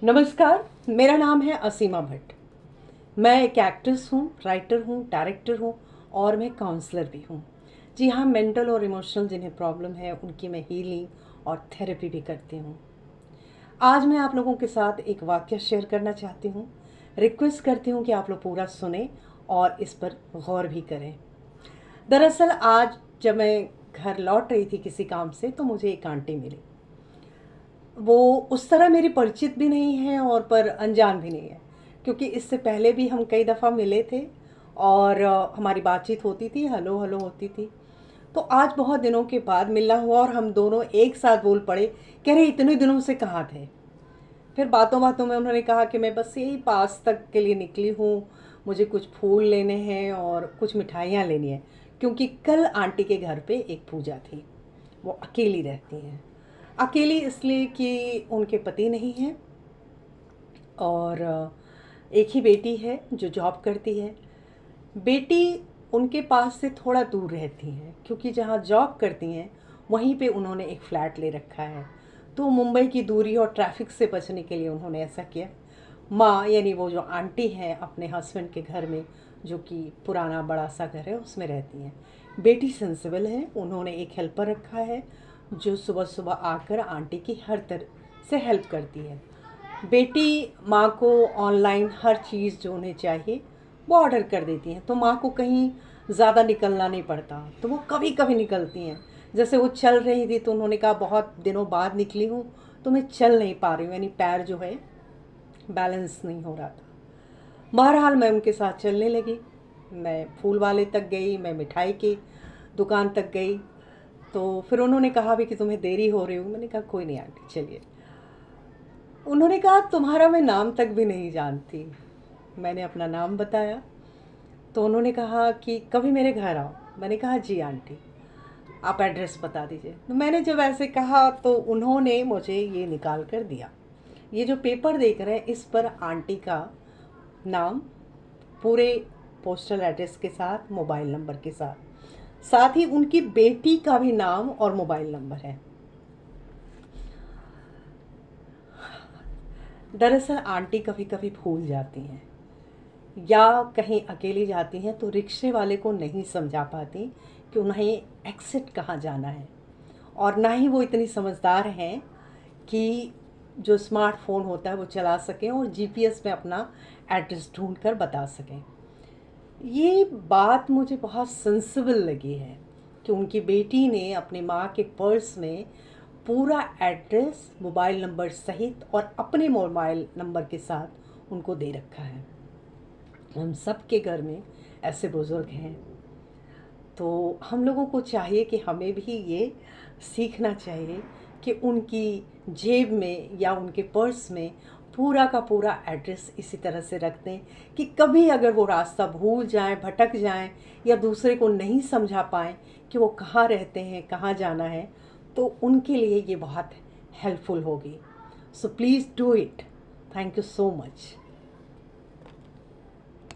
नमस्कार, मेरा नाम है असीमा भट्ट। मैं एक एक्ट्रेस हूँ, राइटर हूँ, डायरेक्टर हूँ और मैं काउंसलर भी हूँ। जी हाँ, मेंटल और इमोशनल जिन्हें प्रॉब्लम है उनकी मैं हीलिंग और थेरेपी भी करती हूँ। आज मैं आप लोगों के साथ एक वाक्य शेयर करना चाहती हूँ। रिक्वेस्ट करती हूँ कि आप लोग पूरा सुने और इस पर गौर भी करें। दरअसल आज जब मैं घर लौट रही थी किसी काम से तो मुझे एक आंटी मिली। वो उस तरह मेरी परिचित भी नहीं है और पर अनजान भी नहीं है, क्योंकि इससे पहले भी हम कई दफ़ा मिले थे और हमारी बातचीत होती थी, हेलो हेलो होती थी। तो आज बहुत दिनों के बाद मिलना हुआ और हम दोनों एक साथ बोल पड़े, कह रहे इतने दिनों से कहाँ थे। फिर बातों बातों में उन्होंने कहा कि मैं बस यही पास तक के लिए निकली हूँ, मुझे कुछ फूल लेने हैं और कुछ मिठाइयाँ लेनी है, क्योंकि कल आंटी के घर पे एक पूजा थी। वो अकेली रहती हैं। अकेली इसलिए कि उनके पति नहीं हैं और एक ही बेटी है जो जॉब करती है। बेटी उनके पास से थोड़ा दूर रहती हैं, क्योंकि जहाँ जॉब करती हैं वहीं पे उन्होंने एक फ़्लैट ले रखा है। तो मुंबई की दूरी और ट्रैफिक से बचने के लिए उन्होंने ऐसा किया। माँ यानी वो जो आंटी हैं अपने हस्बैंड के घर में, जो कि पुराना बड़ा सा घर है, उसमें रहती हैं। बेटी सेंसिबल है, उन्होंने एक हेल्पर रखा है जो सुबह सुबह आकर आंटी की हर तरह से हेल्प करती है। बेटी माँ को ऑनलाइन हर चीज़ जो उन्हें चाहिए वो ऑर्डर कर देती हैं, तो माँ को कहीं ज़्यादा निकलना नहीं पड़ता, तो वो कभी कभी निकलती हैं। जैसे वो चल रही थी तो उन्होंने कहा बहुत दिनों बाद निकली हूँ तो मैं चल नहीं पा रही हूँ, यानी पैर जो है बैलेंस नहीं हो रहा था। बहरहाल मैं उनके साथ चलने लगी। मैं फूल वाले तक गई, मैं मिठाई की दुकान तक गई। तो फिर उन्होंने कहा भी कि तुम्हें देरी हो रही हो। मैंने कहा कोई नहीं आंटी, चलिए। उन्होंने कहा तुम्हारा मैं नाम तक भी नहीं जानती। मैंने अपना नाम बताया तो उन्होंने कहा कि कभी मेरे घर आओ। मैंने कहा जी आंटी, आप एड्रेस बता दीजिए। तो मैंने जब ऐसे कहा तो उन्होंने मुझे ये निकाल कर दिया। ये जो पेपर देख रहे हैं इस पर आंटी का नाम, पूरे पोस्टल एड्रेस के साथ, मोबाइल नंबर के साथ, साथ ही उनकी बेटी का भी नाम और मोबाइल नंबर है। दरअसल आंटी कभी कभी भूल जाती हैं या कहीं अकेली जाती हैं तो रिक्शे वाले को नहीं समझा पाती कि उन्हें एग्ज़िट कहाँ जाना है, और ना ही वो इतनी समझदार हैं कि जो स्मार्टफ़ोन होता है वो चला सकें और जीपीएस में अपना एड्रेस ढूंढ कर बता सकें। ये बात मुझे बहुत सेंसिबल लगी है कि उनकी बेटी ने अपनी माँ के पर्स में पूरा एड्रेस मोबाइल नंबर सहित और अपने मोबाइल नंबर के साथ उनको दे रखा है। हम सब के घर में ऐसे बुज़ुर्ग हैं, तो हम लोगों को चाहिए कि हमें भी ये सीखना चाहिए कि उनकी जेब में या उनके पर्स में पूरा का पूरा एड्रेस इसी तरह से रख दें कि कभी अगर वो रास्ता भूल जाएं, भटक जाएं या दूसरे को नहीं समझा पाएं कि वो कहाँ रहते हैं, कहाँ जाना है, तो उनके लिए ये बहुत हेल्पफुल होगी। So please do it. Thank you so much.